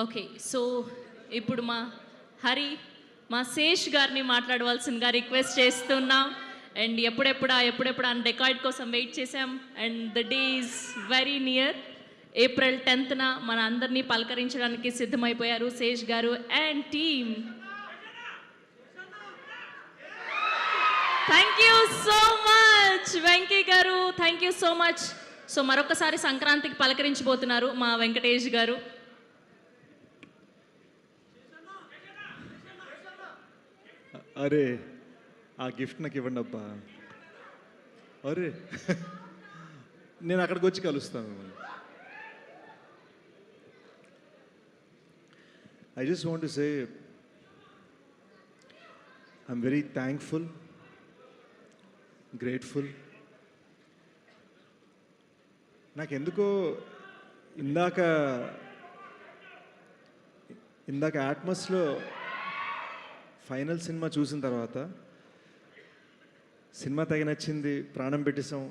Okay. So, ఇప్పుడు మా హరి, మా శేష్ గారిని మాట్లాడవలసిందిగా రిక్వెస్ట్ చేస్తున్నాం. అండ్ ఎప్పుడెప్పుడా అని రికార్డ్ కోసం వెయిట్ చేసాం. And the day is very near. April 10న మన అందరినీ పలకరించడానికి సిద్ధమైపోయారు Sesh garu and team. Thank you so much Venky garu, thank you so much. So మరొకసారి సంక్రాంతికి పలకరించబోతున్నారు మా వెంకటేష్ గారు. అరే ఆ గిఫ్ట్ నాకు ఇవ్వండి అబ్బా. అరే నేను అక్కడికి వచ్చి కలుస్తాను మిమ్మల్ని. I just want to say I'm very thankful, grateful. నాకెందుకో ఇందాక ఆట్మస్లో ఫైనల్ సినిమా చూసిన తర్వాత సినిమా తెగ నచ్చింది, ప్రాణం పెట్టేసాం.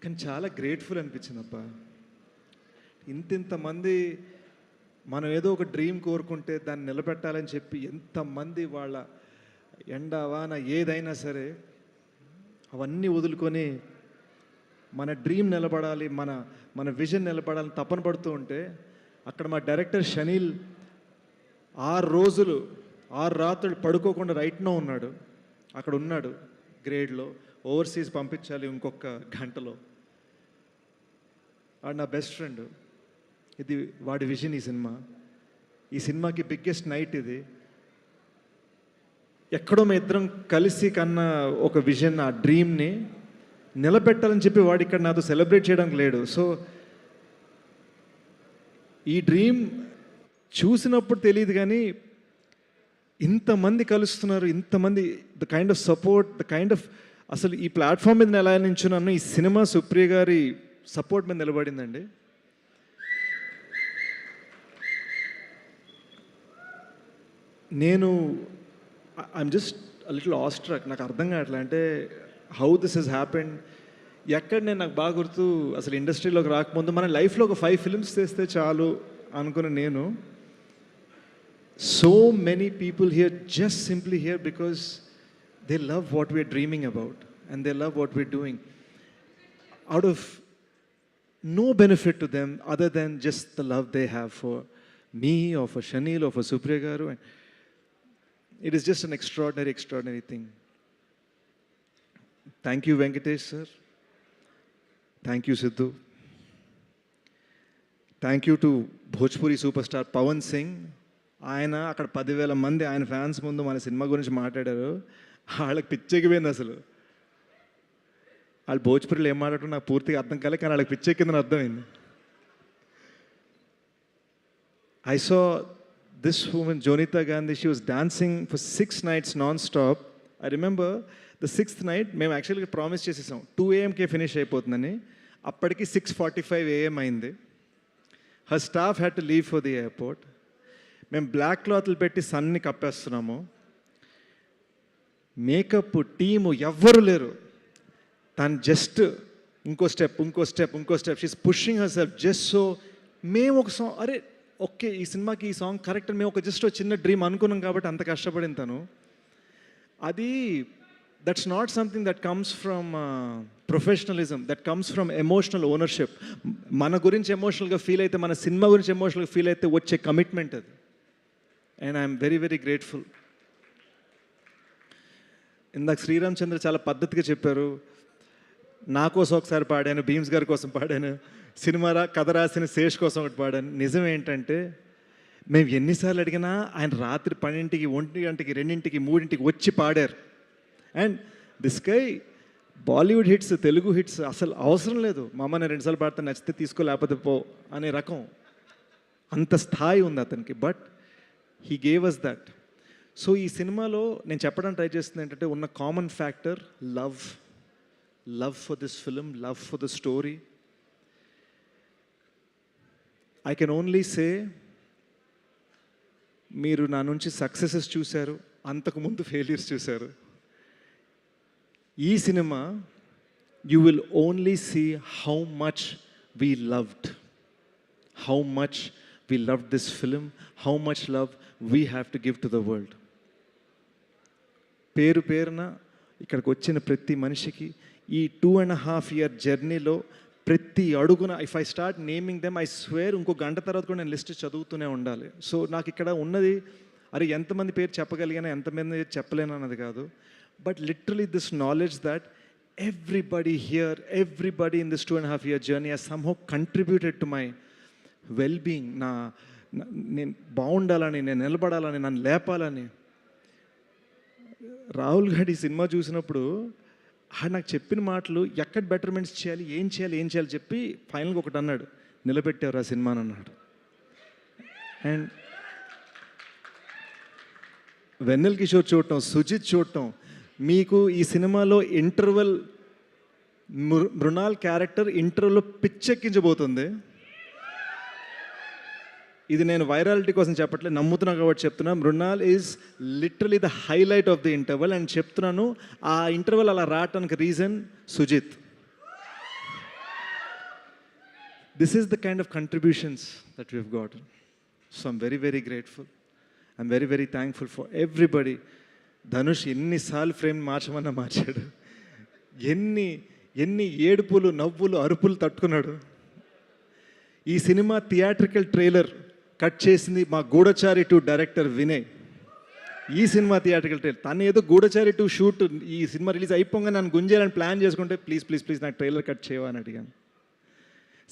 కానీ చాలా గ్రేట్ఫుల్ అనిపించింది అబ్బా. ఇంతమంది మనం ఏదో ఒక డ్రీమ్ కోరుకుంటే దాన్ని నిలబెట్టాలని చెప్పి ఎంతమంది వాళ్ళ ఎండ వాన ఏదైనా సరే అవన్నీ వదులుకొని మన డ్రీమ్ నిలబడాలి, మన విజన్ నిలబడాలని తపన పడుతూ ఉంటే అక్కడ మా డైరెక్టర్ షనీల్ 6 రాత్రులు పడుకోకుండా రైట్నో ఉన్నాడు. అక్కడ ఉన్నాడు గ్రేడ్లో. ఓవర్సీస్ పంపించాలి ఇంకొక గంటలో. వాడు నా బెస్ట్ ఫ్రెండ్. ఇది వాడి విజన్. ఈ సినిమాకి బిగ్గెస్ట్ నైట్ ఇది. ఎక్కడో మేము ఇద్దరం కలిసి కన్న ఒక విజన్, ఆ డ్రీమ్ని నిలబెట్టాలని చెప్పి వాడు ఇక్కడ నాతో సెలబ్రేట్ చేయడానికి లేడు. సో ఈ డ్రీమ్ చూసినప్పుడు తెలియదు కానీ ఇంతమంది కలుస్తున్నారు, ఇంతమంది the kind of support, the kind of అసలు ఈ ప్లాట్ఫామ్ మీద ఎలా నించున్నాను, ఈ సినిమా సుప్రియ గారి సపోర్ట్ మీద నిలబడిందండి. నేను ఐఎమ్ జస్ట్ లిటిల్ ఆస్ట్రక్. నాకు అర్థం కావట్లే అంటే హౌ దిస్ హెస్ హ్యాపెండ్. ఎక్కడ నాకు బాగా గుర్తు, అసలు ఇండస్ట్రీలోకి రాకముందు మన లైఫ్లో ఒక 5 ఫిల్మ్స్ చేస్తే చాలు అనుకున్న నేను, so many people here just simply here because they love what we're dreaming about and they love what we're doing out of no benefit to them other than just the love they have for me or for Shanil or for Supriya garu, and it is just an extraordinary thing. Thank you Venkatesh sir, thank you Sidhu, thank you to Bhojpuri superstar Pawan Singh. ఆయన అక్కడ 10,000 మంది ఆయన fans ముందు మన cinema గురించి మాట్లాడారు. వాళ్ళకి పిచ్చెక్కిపోయింది. అసలు వాళ్ళు భోజ్పురిలో ఏం మాట్లాడటం నాకు పూర్తిగా అర్థం కాలే, కానీ వాళ్ళకి పిచ్చెక్కిందని అర్థమైంది. I saw this woman Jonita Gandhi, she was dancing for 6 nights non stop. I remember the 6th night మేము యాక్చువల్గా ప్రామిస్ చేసేసాం 2 AM ఫినిష్ అయిపోతుందని. అప్పటికి 6:45 AM అయింది. Her staff had to leave for the airport. మేము బ్లాక్ క్లాత్లు పెట్టి సన్ని కప్పేస్తున్నాము. మేకప్ టీము ఎవ్వరు లేరు. తను జస్ట్ ఇంకో step she's pushing her self just so. మేము ఒక సాంగ్, అరే ఓకే ఈ సినిమాకి ఈ సాంగ్ కరెక్ట్ అని మేము ఒక జస్ట్ చిన్న డ్రీమ్ అనుకున్నాం కాబట్టి అంత కష్టపడిన తను. అది that's not something that comes from professionalism, that comes from emotional ownership. మన గురించి ఎమోషనల్గా ఫీల్ అయితే, మన సినిమా గురించి ఎమోషనల్గా ఫీల్ అయితే వచ్చే కమిట్మెంట్ అది. And I'm very grateful. ఇందాక శ్రీరామ్ చంద్ర చాలా పద్ధతిగా చెప్పారు. నా కోసం ఒకసారి పాడాను, భీమ్స్ గారి కోసం పాడాను, కథ రాసిన శేష్ కోసం ఒకటి పాడాను. నిజం ఏంటంటే మేము ఎన్నిసార్లు అడిగినా ఆయన రాత్రి 12కి, 1 గంటకి, 2కి, 3కి వచ్చి పాడారు. And this guy Bollywood hits, Telugu hits అసలు అవసరం లేదు. మా అమ్మ నేను 2 సార్లు పాడితే నచ్చితే తీసుకో లేకపోతే పో అనే రకం, అంత స్థాయి ఉంది అతనికి. But he gave us that. So ఈ సినిమాలో నేను చెప్పడానికి ట్రై చేస్తుంది ఏంటంటే ఉన్న common factor love for this film, love for the story. I can only say మీరు నా నుంచి సక్సెసెస్ చూశారు, అంతకుముందు ఫెయిల్యూర్స్ చూశారు. ఈ సినిమా you will only see how much we loved, how much we loved this film, how much love we have to give to the world. పేరు పేరున ఇక్కడికి వచ్చిన ప్రతి మనిషికి ఈ 2.5 year జర్నీలో ప్రతి అడుగున if I start naming them I swear ఇంకో గంట తర్వాత కూడా నేను లిస్ట్ చదువుతూనే ఉండాలి. సో నాకు ఇక్కడ ఉన్నది అరే ఎంతమంది పేరు చెప్పగలిగినా ఎంతమంది చెప్పలేను అన్నది కాదు, but literally this knowledge that everybody here, everybody in this 2.5 year journey has somehow contributed to my well being. నేను బాగుండాలని, నేను నిలబడాలని, నన్ను లేపాలని. రాహుల్ గారి సినిమా చూసినప్పుడు నాకు చెప్పిన మాటలు ఎక్కడ బెటర్మెంట్స్ చేయాలి, ఏం చేయాలి చెప్పి ఫైనల్గా ఒకటి అన్నాడు, నిలబెట్టారు ఆ సినిమాని అన్నాడు. అండ్ వెన్నెల్ కిషోర్ చూడటం, సుజిత్ చూడటం, మీకు ఈ సినిమాలో ఇంటర్వెల్ మృణాల్ క్యారెక్టర్ ఇంటర్వెల్లో పిచ్చెక్కించబోతుంది. ఇది నేను వైరాలిటీ కోసం చెప్పట్లేదు, నమ్ముతున్నా కాబట్టి చెప్తున్నా. Mrunal is literally the highlight of the interval. And చెప్తున్నాను, ఆ ఇంటర్వెల్ అలా రావటానికి reason Sujith. This is the kind of contributions that we have gotten. So I'm very very grateful. I'm very very thankful for everybody. Dhanush ఎన్నిసార్లు frame మార్చమన్నా మార్చాడు, ఎన్ని ఏడుపులు, నవ్వులు, అరుపులు తట్టుకున్నాడు. ఈ సినిమా థియేట్రికల్ ట్రైలర్ కట్ చేసింది మా గూఢచారి 2 డైరెక్టర్ వినయ్. ఈ సినిమా థియేట్రికల్ ట్రైలర్ తను ఏదో గూఢచారి 2 షూట్ ఈ సినిమా రిలీజ్ అయిపోగా నన్ను గుంజేయాలని ప్లాన్ చేసుకుంటే ప్లీజ్ నాకు ట్రైలర్ కట్ చేయవని అడిగాను.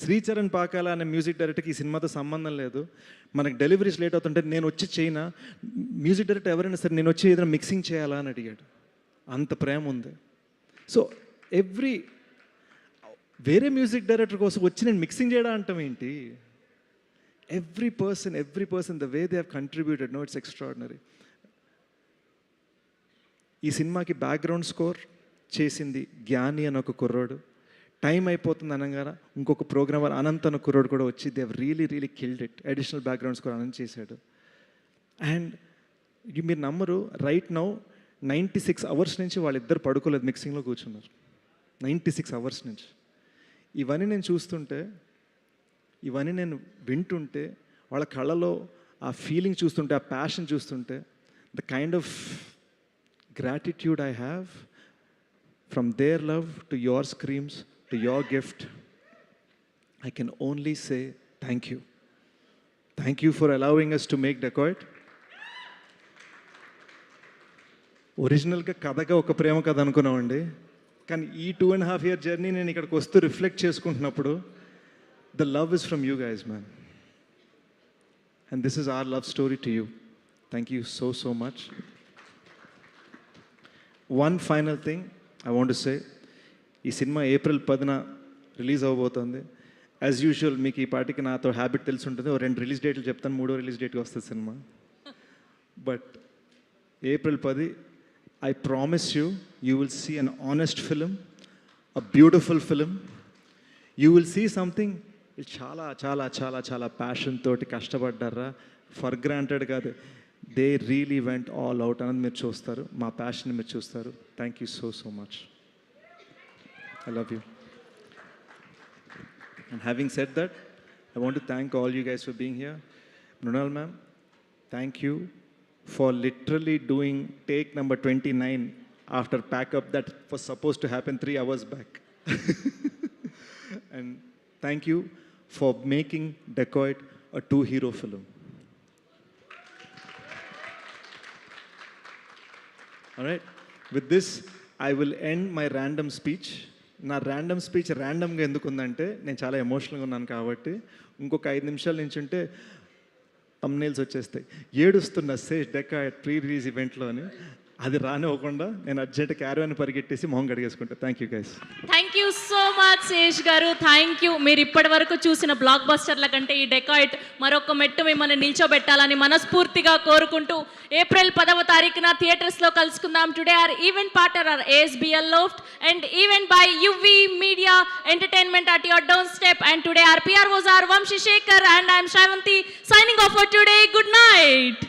శ్రీచరణ్ పాకాల అనే మ్యూజిక్ డైరెక్టర్కి ఈ సినిమాతో సంబంధం లేదు. మనకు డెలివరీస్ లేట్ అవుతుంటే నేను వచ్చి చేయనా, మ్యూజిక్ డైరెక్టర్ ఎవరైనా సరే నేను వచ్చి ఏదైనా మిక్సింగ్ చేయాలా అని అడిగాడు. అంత ప్రేమ ఉంది. సో వేరే మ్యూజిక్ డైరెక్టర్ కోసం వచ్చి నేను మిక్సింగ్ చేయడం అంటాం ఏంటి? Every person the way they have contributed, no it's extraordinary. ఈ సినిమాకి బ్యాక్గ్రౌండ్ స్కోర్ చేసింది జ్ఞాని అని ఒక కుర్రోడు. టైం అయిపోతుంది అనగానే ఇంకొక ప్రోగ్రామర్ అనంత్ అన్న కుర్రోడు కూడా వచ్చి they have really killed it. Additional background score Anant చేశాడు. అండ్ మీరు నమ్మరు, రైట్ నౌ 96 hours నుంచి వాళ్ళిద్దరు పడుకోలేదు, మిక్సింగ్లో కూర్చున్నారు. 96 hours నుంచి. ఇవన్నీ నేను చూస్తుంటే, ఇవన్నీ నేను వింటుంటే, వాళ్ళ కళ్ళలో ఆ ఫీలింగ్ చూస్తుంటే, ఆ ప్యాషన్ చూస్తుంటే, the kind of gratitude I have from their love to your screams to your gift, I can only say thank you. Thank you for allowing us to make Dacoit. ఒరిజినల్గా కథగా ఒక ప్రేమ కథ అనుకున్నామండి, కానీ ఈ 2.5 year జర్నీ నేను ఇక్కడికి వస్తూ రిఫ్లెక్ట్ చేసుకుంటున్నప్పుడు the love is from you guys man. And this is our love story to you. Thank you so much. One final thing I want to say, ఈ సినిమా April 10న release అవ్వబోతుంది. As usual మీకు ఈ పార్టీకి నాతో habit తెలిసి ఉంటుంది, 2 release డేట్లు చెప్తాను, 3వ రిలీజ్ డేట్కి వస్తుంది cinema. But April 10, I promise you, you will see an honest film, a beautiful film. You will see something చాలా ప్యాషన్ తోటి కష్టపడ్డారా, ఫర్ గ్రాంటెడ్ కాదు, they really went all out అనేది మీరు చూస్తారు, మా ప్యాషన్ మీరు చూస్తారు. Thank you so much. I love you. And having said that, I want to thank all you guys for being here. Mrunal ma'am, thank you for literally doing take number 29 after pack up that was supposed to happen 3 hours back. And thank you for making Dacoit a 2-hero film. All right, with this I will end my random speech. నా random speech ర్యాండమ్గా ఎందుకు ఉందంటే నేను చాలా ఎమోషనల్గా ఉన్నాను కాబట్టి. ఇంకొక 5 నిమిషాల నుంచి ఉంటే తమ్నేల్స్ వచ్చేస్తాయి, ఏడుస్తున్న సేష్ డెకాయిట్ ప్రీ రిలీజ్ ఈవెంట్లో అని. అది రానివ్వకుండా నేను అర్జెంట్ క్యారవాన్ పరిగెట్టేసి మొహం కడిగేసుకుంటా. Thank you guys. Thank you so much Sesh garu, thank you. మీరు ఇప్పటి వరకు చూసిన బ్లాక్ బస్టర్ల కంటే ఈ డెకాయిట్ మరొక మెట్టు మిమ్మల్ని నిల్చోబెట్టాలని మనస్ఫూర్తిగా కోరుకుంటూ April 10న థియేటర్స్లో కలుసుకుందాం. Today our event partner our ASBL Loft and event by UV Media Entertainment at your doorstep. And today our PROs are Vamshi Shekhar and I am Shravanti signing off for today. Good night.